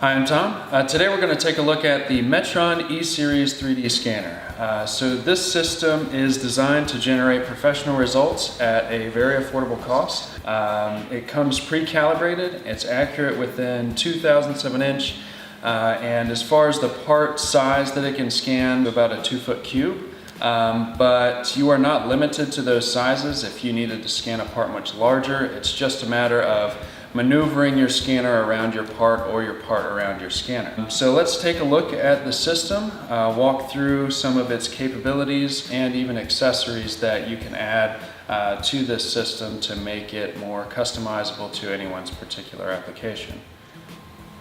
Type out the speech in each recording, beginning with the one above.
Hi, I'm Tom. Today we're going to take a look at the Metron E-Series 3D scanner. So this system is designed to generate professional results at a very affordable cost. It comes pre-calibrated, it's accurate within 0.02 of an inch, and as far as the part size that it can scan, about a 2-foot cube. But you are not limited to those sizes. If you needed to scan a part much larger, it's just a matter of maneuvering your scanner around your part or your part around your scanner. So let's take a look at the system, walk through some of its capabilities and even accessories that you can add to this system to make it more customizable to anyone's particular application.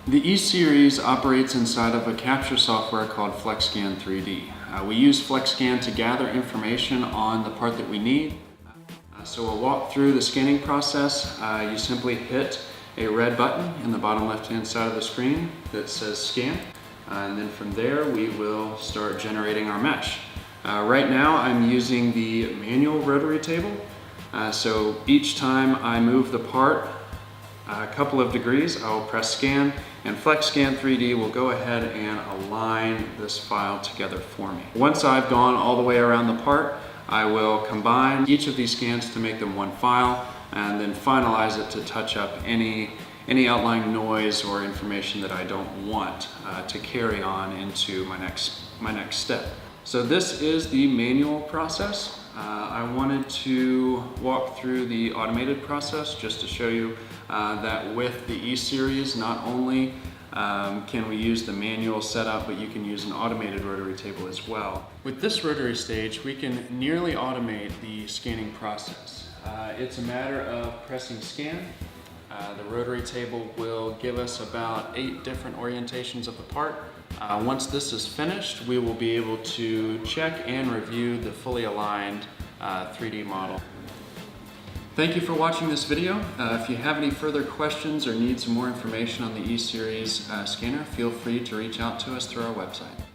The E-Series operates inside of a capture software called Flexscan 3D. We use Flexscan to gather information on the part that we need. So we'll walk through the scanning process. You simply hit a red button in the bottom left-hand side of the screen that says scan. And then from there we will start generating our mesh. Right now I'm using the manual rotary table. So each time I move the part a couple of degrees, I will press scan, and Flexscan 3D will go ahead and align this file together for me. Once I've gone all the way around the part, I will combine each of these scans to make them one file, and then finalize it to touch up any outlying noise or information that I don't want to carry on into my next step. So this is the manual process. I wanted to walk through the automated process just to show you that with the E-Series, not only can we use the manual setup, but you can use an automated rotary table as well. With this rotary stage, we can nearly automate the scanning process. It's a matter of pressing scan. The rotary table will give us about 8 different orientations of the part. Once this is finished, we will be able to check and review the fully aligned 3D model. Thank you for watching this video. If you have any further questions or need some more information on the E-Series scanner, feel free to reach out to us through our website.